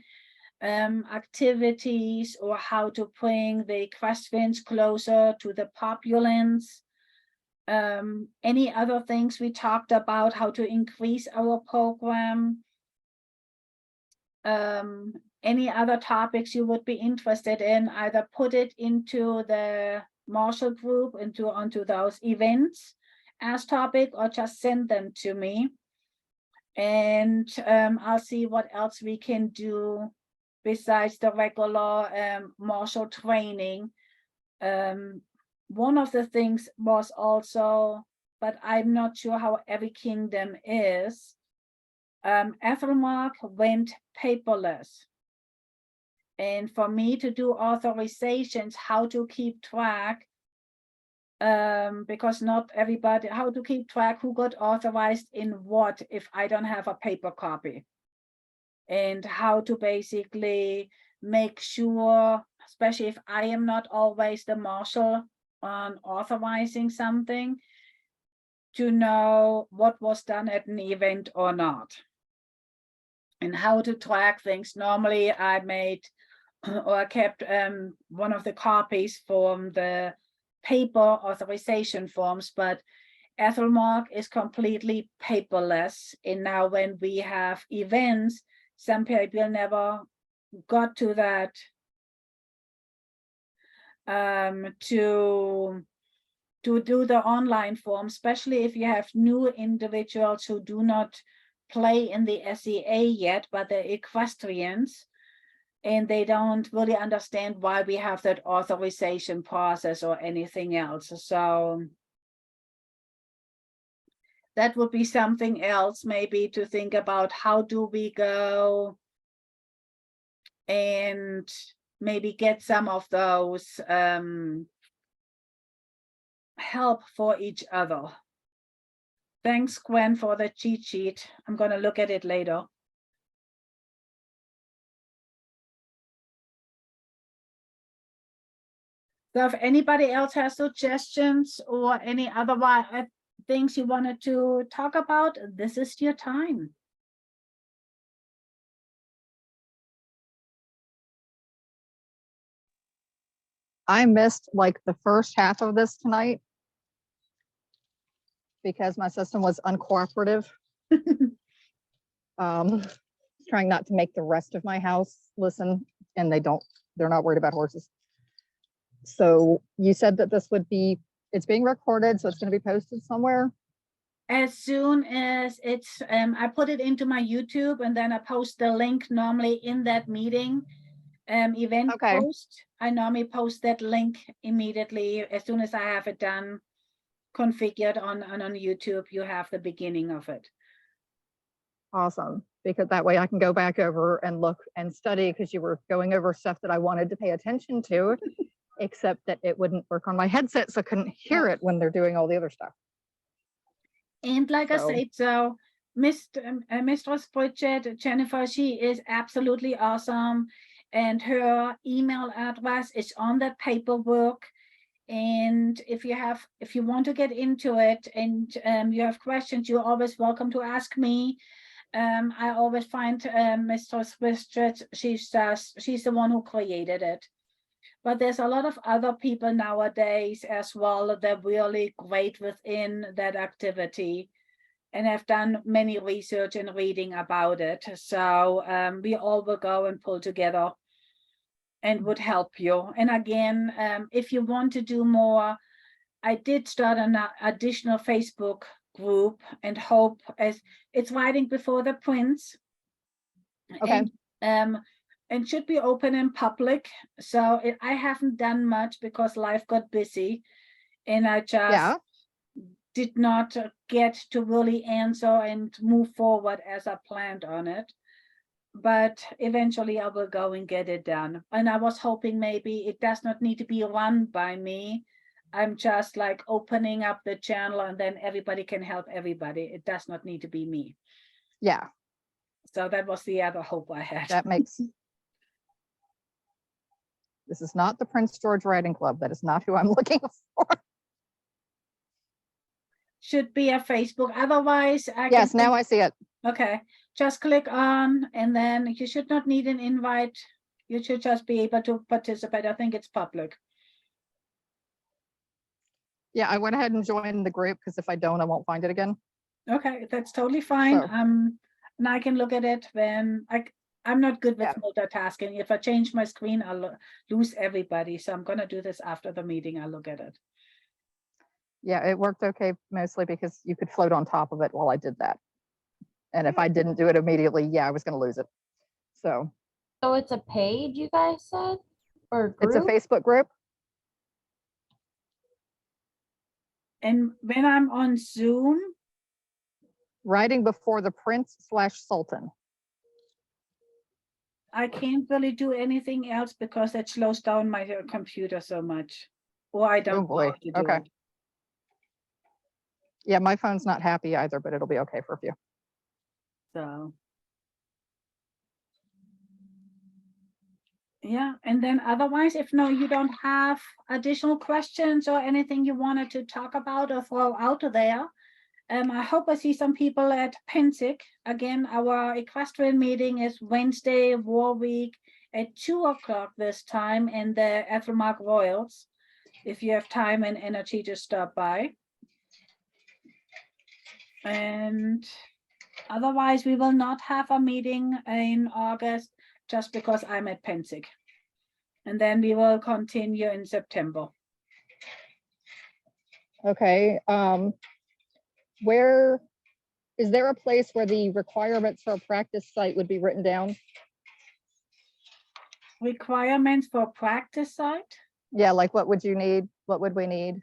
activities, or how to bring the equestrians closer to the populace. Any other things we talked about, how to increase our program. Any other topics you would be interested in, either put it into the Marshall group, onto those events as topic, or just send them to me. And I'll see what else we can do besides the regular Marshall training. One of the things was also, but I'm not sure how every kingdom is, Ethelmark went paperless. And for me to do authorizations, how to keep track, because not everybody, how to keep track who got authorized in what if I don't have a paper copy. And how to basically make sure, especially if I am not always the marshal on authorizing something, to know what was done at an event or not. And how to track things. Normally I made or I kept one of the copies from the paper authorization forms, but Ethelmark is completely paperless. And now when we have events, some people never got to that to do the online form, especially if you have new individuals who do not play in the SEA yet, but they're equestrians, and they don't really understand why we have that authorization process or anything else. So that would be something else maybe to think about. How do we go and maybe get some of those help for each other. Thanks, Gwen, for the cheat sheet. I'm going to look at it later. So if anybody else has suggestions or any other things you wanted to talk about, this is your time. I missed like the first half of this tonight because my system was uncooperative. Trying not to make the rest of my house listen, and they're not worried about horses. So you said that this would be, it's being recorded, so it's going to be posted somewhere. As soon as it's, I put it into my YouTube, and then I post the link normally in that meeting event post. I normally post that link immediately as soon as I have it done, configured on YouTube. You have the beginning of it. Awesome, because that way I can go back over and look and study, because you were going over stuff that I wanted to pay attention to, except that it wouldn't work on my headset, so I couldn't hear it when they're doing all the other stuff. And like I said, so Mistress Bridget, Jennifer, she is absolutely awesome. And her email address is on that paperwork. And if you want to get into it and you have questions, you're always welcome to ask me. I always find Mistress Bridget, she's the one who created it. But there's a lot of other people nowadays as well that are really great within that activity and have done many research and reading about it. So we all will go and pull together and would help you. And again, if you want to do more, I did start an additional Facebook group and hope as it's Riding Before the Prince. Okay. And should be open in public. So I haven't done much because life got busy and I just did not get to really answer and move forward as I planned on it. But eventually I will go and get it done. And I was hoping maybe it does not need to be run by me. I'm just like opening up the channel and then everybody can help everybody. It does not need to be me. Yeah. So that was the other hope I had. That makes. This is not the Prince George Riding Club. That is not who I'm looking for. Should be a Facebook. Otherwise, yes, now I see it. Okay, just click on, and then you should not need an invite. You should just be able to participate. I think it's public. Yeah, I went ahead and joined the group because if I don't, I won't find it again. Okay, that's totally fine. So- And I can look at it when I'm not good with Yeah. multitasking. If I change my screen, I'll lose everybody. So I'm gonna do this after the meeting. I'll look at it. Yeah, it worked okay mostly because you could float on top of it while I did that. And if I didn't do it immediately, yeah, I was going to lose it. So So it's a page, you guys said, or it's a group? Facebook group. And when I'm on Zoom, Riding before the Prince/Sultan. I can't really do anything else because that slows down my computer so much. Or I don't know boy. how to do Okay. it. Yeah, my phone's not happy either, but it'll be okay for a few. So. Yeah, and then otherwise, if no, you don't have additional questions or anything you wanted to talk about or throw out there, I hope I see some people at Pensick. Again, our equestrian meeting is Wednesday, War Week at 2 o'clock this time in the Ethelmark Royals, if you have time and energy to stop by. And otherwise, we will not have a meeting in August just because I'm at Pensick. And then we will continue in September. Okay. Where is there a place where the requirements for a practice site would be written down? Requirements for practice site? Yeah, like what would you need? What would we need?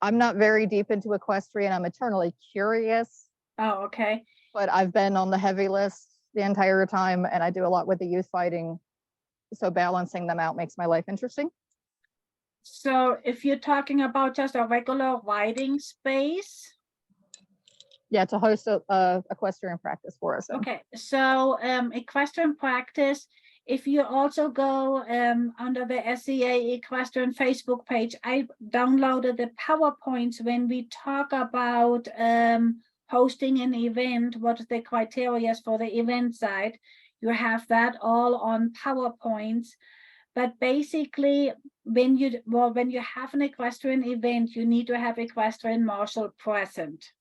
I'm not very deep into equestrian. I'm eternally curious, Oh, okay. but I've been on the heavy list the entire time and I do a lot with the youth fighting. So balancing them out makes my life interesting. So if you're talking about just a regular riding space, Yeah, to host a equestrian practice for us. okay, so equestrian practice, if you also go under the SCA equestrian Facebook page, I downloaded the PowerPoints when we talk about hosting an event, what the criteria for the event site. You have that all on PowerPoints. But basically, when you have an equestrian event, you need to have equestrian marshal present.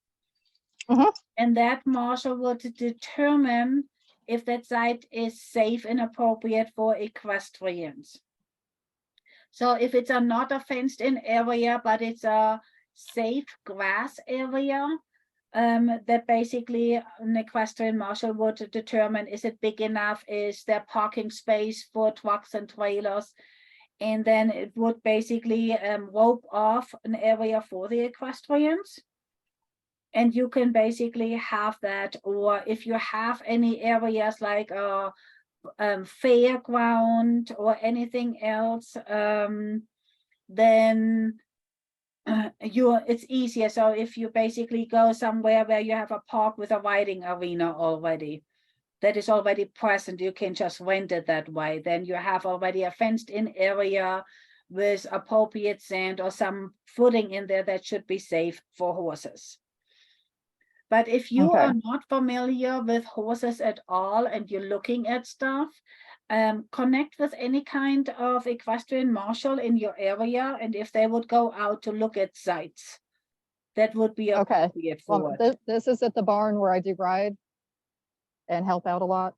Mhm. And that marshal will determine if that site is safe and appropriate for equestrians. So if it's not a fenced-in area, but it's a safe grass area, that basically an equestrian marshal would determine, is it big enough? Is there parking space for trucks and trailers? And then it would basically rope off an area for the equestrians. And you can basically have that, or if you have any areas like a fairground or anything else, then it's easier. So if you basically go somewhere where you have a park with a riding arena already, that is already present, you can just rent it that way. Then you have already a fenced-in area with appropriate sand or some footing in there that should be safe for horses. But if you Okay. are not familiar with horses at all and you're looking at stuff, connect with any kind of equestrian marshal in your area, and if they would go out to look at sites, that would be Okay. appropriate for Well, it. this is at the barn where I do ride and help out a lot.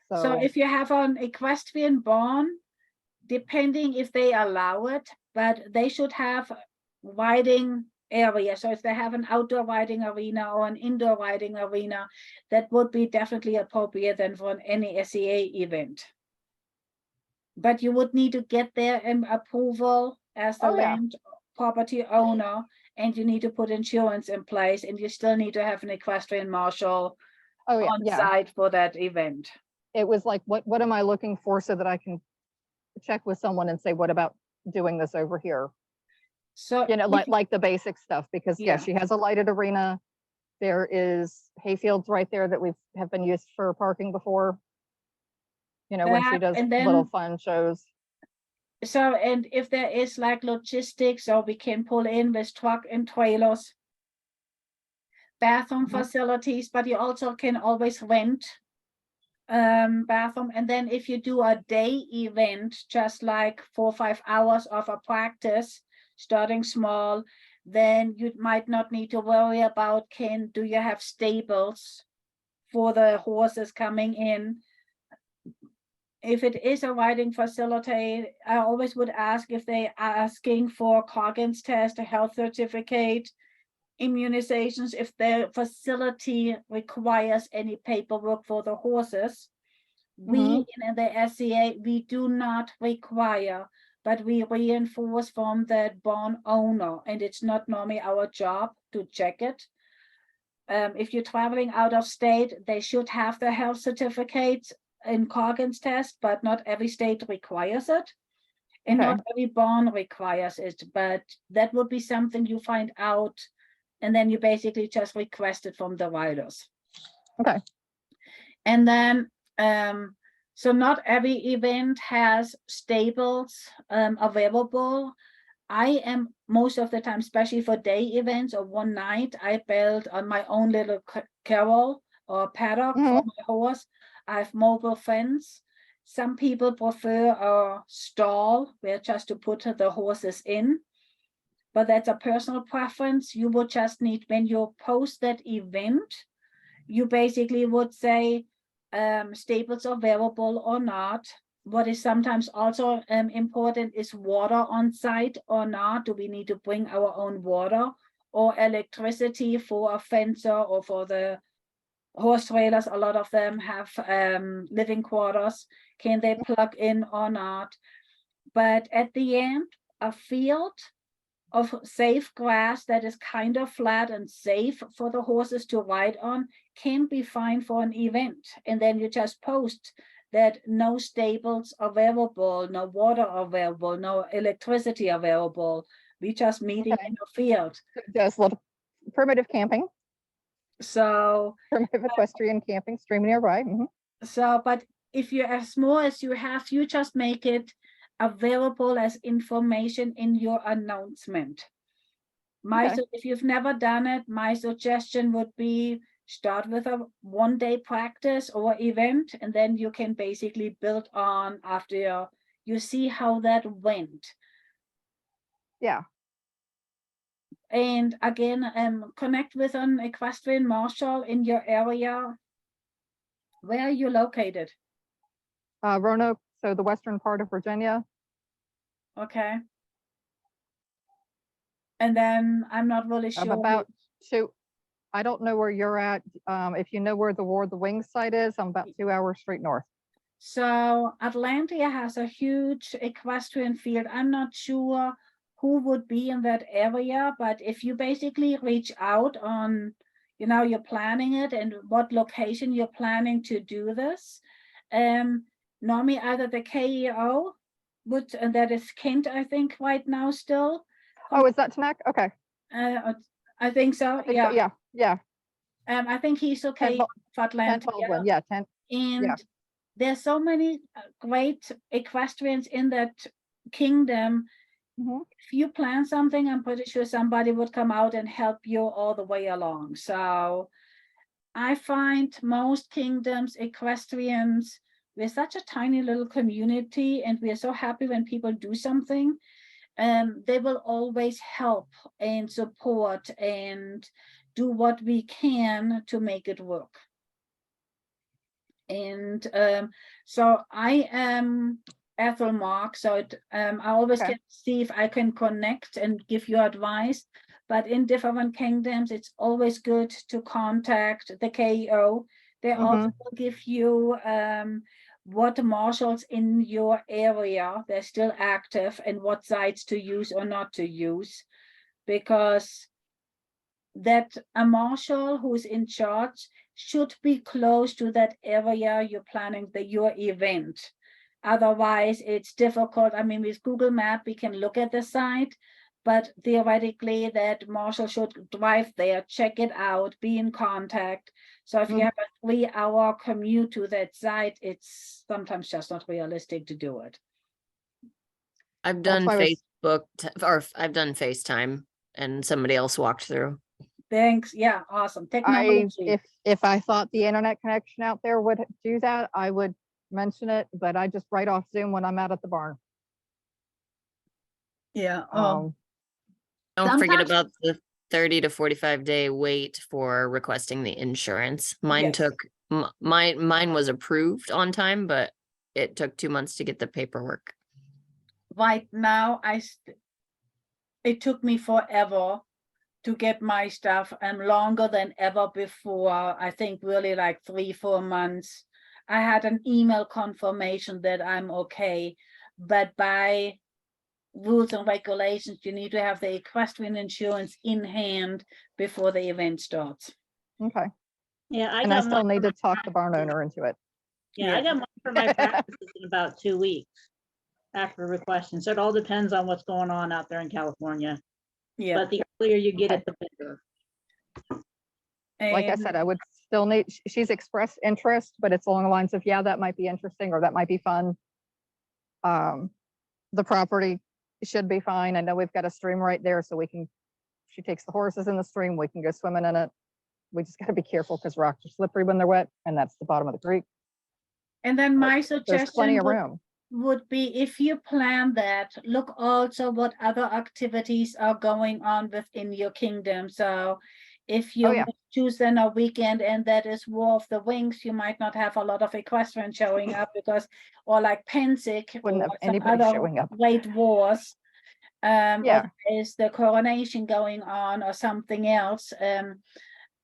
So if you have an equestrian barn, depending if they allow it, but they should have riding area. So if they have an outdoor riding arena or an indoor riding arena, that would be definitely appropriate then for any SCA event. But you would need to get their approval as the Oh, yeah. land property owner, and you need to put insurance in place, and you still need to have an equestrian marshal Oh yeah, on yeah. site for that event. It was like, what am I looking for so that I can check with someone and say, what about doing this over here? So You know, if- like the basic stuff, because yeah, Yeah. she has a lighted arena. There is hayfields right there that have been used for parking before. You know, when she That, does and little then fun shows. so, and if there is like logistics, so we can pull in with truck and trailers, bathroom Mhm. facilities, but you also can always rent bathroom. And then if you do a day event, just like 4 or 5 hours of a practice, starting small, then you might not need to worry about do you have stables for the horses coming in. If it is a riding facility, I always would ask if they are asking for Coggins test, a health certificate, immunizations, if their facility requires any paperwork for the horses. We in the SCA, we do not require, but we reinforce from the barn owner, and it's not normally our job to check it. If you're traveling out of state, they should have the health certificate in Coggins test, but not every state requires it. And Okay. not every barn requires it, but that would be something you find out, and then you basically just request it from the riders. Okay. And then, so not every event has stables available. I am most of the time, especially for day events or one night, I build on my own little carrel or paddock for my horse. I have mobile fence. Some people prefer a stall where just to put the horses in, but that's a personal preference. You would just need, when you post that event, you basically would say stables available or not. What is sometimes also important is water on site or not. Do we need to bring our own water or electricity for a fencer or for the horse trailers? A lot of them have living quarters. Can they plug in or not? But at the end, a field of safe grass that is kind of flat and safe for the horses to ride on can be fine for an event. And then you just post that no stables available, no water available, no electricity available. We just meeting Okay. in a field. Just little primitive camping, So, primitive equestrian camping, stream nearby. but if you're as small as you have, you just make it available as information in your announcement. Okay. If you've never done it, my suggestion would be start with a one-day practice or event, and then you can basically build on after you see how that went. Yeah. And again, connect with an equestrian marshal in your area. Where are you located? Roanoke, so the western part of Virginia. Okay. And then I'm not really I'm sure. about to, I don't know where you're at. If you know where the War of the Wings site is, I'm about 2 hours straight north. So Atlantia has a huge equestrian field. I'm not sure who would be in that area, but if you basically reach out on, you're planning it and what location you're planning to do this, normally either the KEO would, and that is Kent, I think, right now still. Oh, is that Teaneck? Okay. I think so. I think Yeah. so, yeah. I think he's okay Kent for Atlantia. Baldwin. Yeah. And yeah. there's so many great equestrians in that kingdom. If you plan something, I'm pretty sure somebody would come out and help you all the way along. So I find most kingdoms, equestrians, we're such a tiny little community, and we are so happy when people do something. They will always help and support and do what we can to make it work. And so I am Ethel Mark, so I always can see if I can connect and give you advice. But in different kingdoms, it's always good to contact the KEO. They also will give you what marshals in your area, they're still active, and what sites to use or not to use. Because that a marshal who's in charge should be close to that area you're planning your event. Otherwise, it's difficult. I mean, with Google Map, we can look at the site, but theoretically, that marshal should drive there, check it out, be in contact. So if you have a 3-hour commute to that site, it's sometimes just not realistic to do it. I've done Facebook or I've done FaceTime and somebody else walked through. Thanks. Yeah, awesome. I, Technology. if I thought the internet connection out there would do that, I would mention it, but I just write off Zoom when I'm out at the barn. Yeah. Don't forget Sometimes- about the 30 to 45 day wait for requesting the insurance. Mine Yes. took, mine was approved on time, but it took 2 months to get the paperwork. Right now, it took me forever to get my stuff, and longer than ever before. I think really like 3-4 months. I had an email confirmation that I'm okay, but by rules and regulations, you need to have the equestrian insurance in hand before the event starts. Okay, Yeah, I and I got still mine. need to talk the barn owner into it. Yeah, I got mine for my practices in about 2 weeks after requesting. So it all depends on what's going on out there in California. Yeah. But the earlier you get Okay. it, the better. Like I said, I would still need, she's expressed interest, but it's along the lines of, yeah, that might be interesting, or that might be fun. The property should be fine. I know we've got a stream right there, so we can, she takes the horses in the stream, we can go swimming in it. We just gotta be careful because rocks are slippery when they're wet, and that's the bottom of the creek. And then my There's plenty suggestion of room. would be, if you plan that, look also what other activities are going on within your kingdom. So if you yeah. choose then a weekend and that is War of the Wings, you might not have a lot of equestrian showing up because, or like Pensic Wouldn't or have some anybody other showing up. great wars. Or Yeah. is the coronation going on or something else?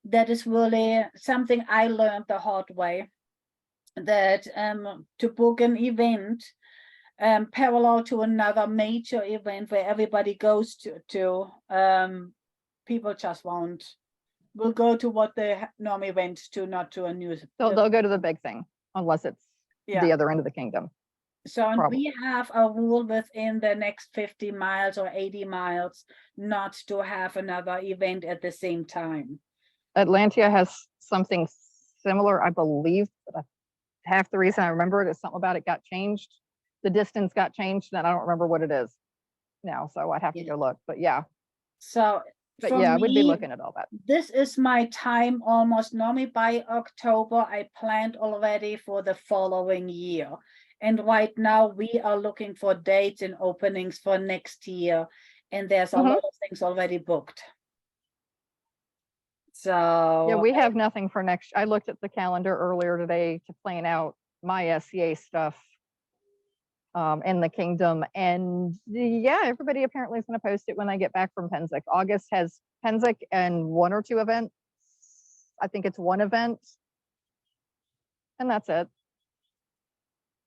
That is really something I learned the hard way. That to book an event parallel to another major event where everybody goes to people just will go to what they normally went to, not to a news. They'll go to the big thing unless it's Yeah. the other end of the kingdom. So and Probably. we have a rule within the next 50 miles or 80 miles not to have another event at the same time. Atlantia has something similar, I believe. But half the reason I remember it is something about it got changed. The distance got changed, and I don't remember what it is now. So I'd have to Yeah. go look. But yeah, So but for yeah, I would be me, looking at all that. this is my time almost. Normally by October, I planned already for the following year. And right now we are looking for dates and openings for next year. And there's a Mhm. lot of things already booked. So. Yeah, we have nothing for next. I looked at the calendar earlier today to plan out my SCA stuff in the kingdom, and yeah, everybody apparently is going to post it when I get back from Pensic. August has Pensic and 1 or 2 events. I think it's 1 event, and that's it.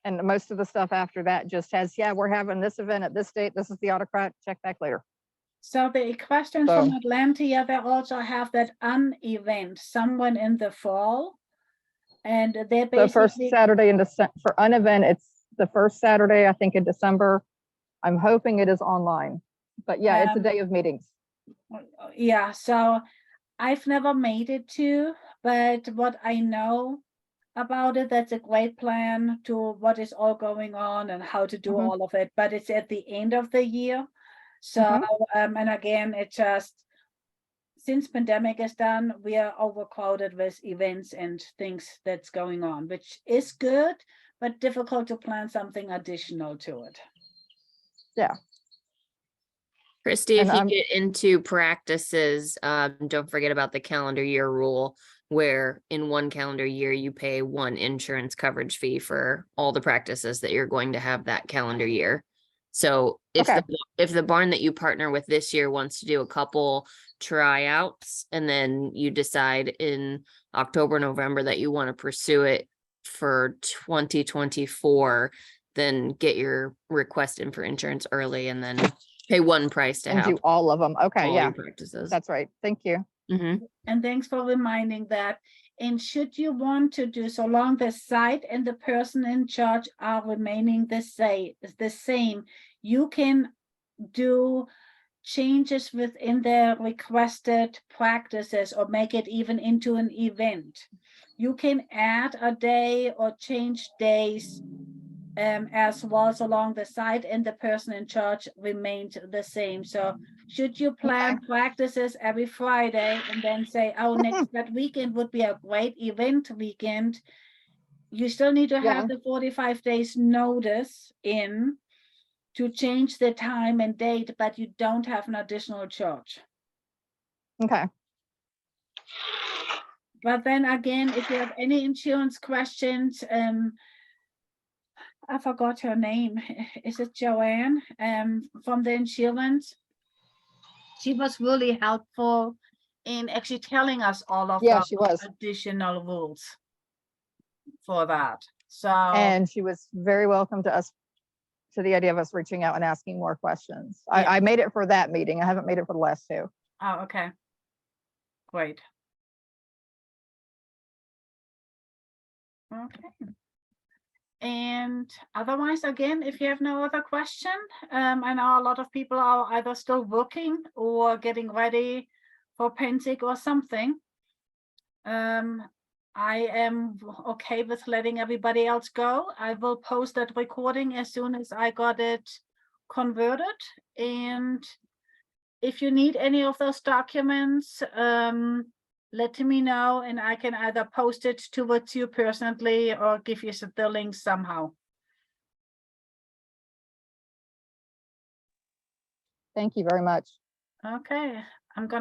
And most of the stuff after that just has, yeah, we're having this event at this date. This is the autocrat. Check back later. So the equestrians from So- Atlantia, they also have that event somewhere in the fall. And they're The first basically, Saturday in December for an event, it's the first Saturday, I think, in December. I'm hoping it is online, but yeah, it's a day of meetings. yeah, so I've never made it to, but what I know about it, that's a great plan to what is all going on and how to do Mhm. all of it, but it's at the end of the year. So, Mhm. and again, it just, since pandemic is done, we are overcrowded with events and things that's going on, which is good, but difficult to plan something additional to it. Christy, if And you I'm- get into practices, don't forget about the calendar year rule, where in 1 calendar year, you pay 1 insurance coverage fee for all the practices that you're going to have that calendar year. So if Okay. if the barn that you partner with this year wants to do a couple tryouts, and then you decide in October, November that you want to pursue it for 2024, then get your request in for insurance early and then pay 1 price to And have do all of them. Okay, all yeah, your practices. that's right. Thank you. Mhm. And thanks for reminding that. And should you want to do, so long the site and the person in charge are remaining the same, you can do changes within the requested practices or make it even into an event. You can add a day or change days as well, so long the site and the person in charge remained the same. So Should you plan practices every Friday and then say, oh, that weekend would be a great event weekend? You still need to Yeah. have the 45 days notice in to change the time and date, but you don't have an additional charge. Okay. But then again, if you have any insurance questions, I forgot her name. Is it Joanne from the insurance? She was really helpful in actually telling us all of Yeah, the she was. additional rules for that. So And she was very welcome to us, to the idea of us reaching out and asking more questions. Yeah. I made it for that meeting. I haven't made it for the last two. oh, okay. Great. Okay. And otherwise, again, if you have no other question, I know a lot of people are either still working or getting ready for Pensic or something. I am okay with letting everybody else go. I will post that recording as soon as I got it converted. And if you need any of those documents, let me know and I can either post it towards you personally or give you the link somehow. Thank you very much. Okay, I'm gonna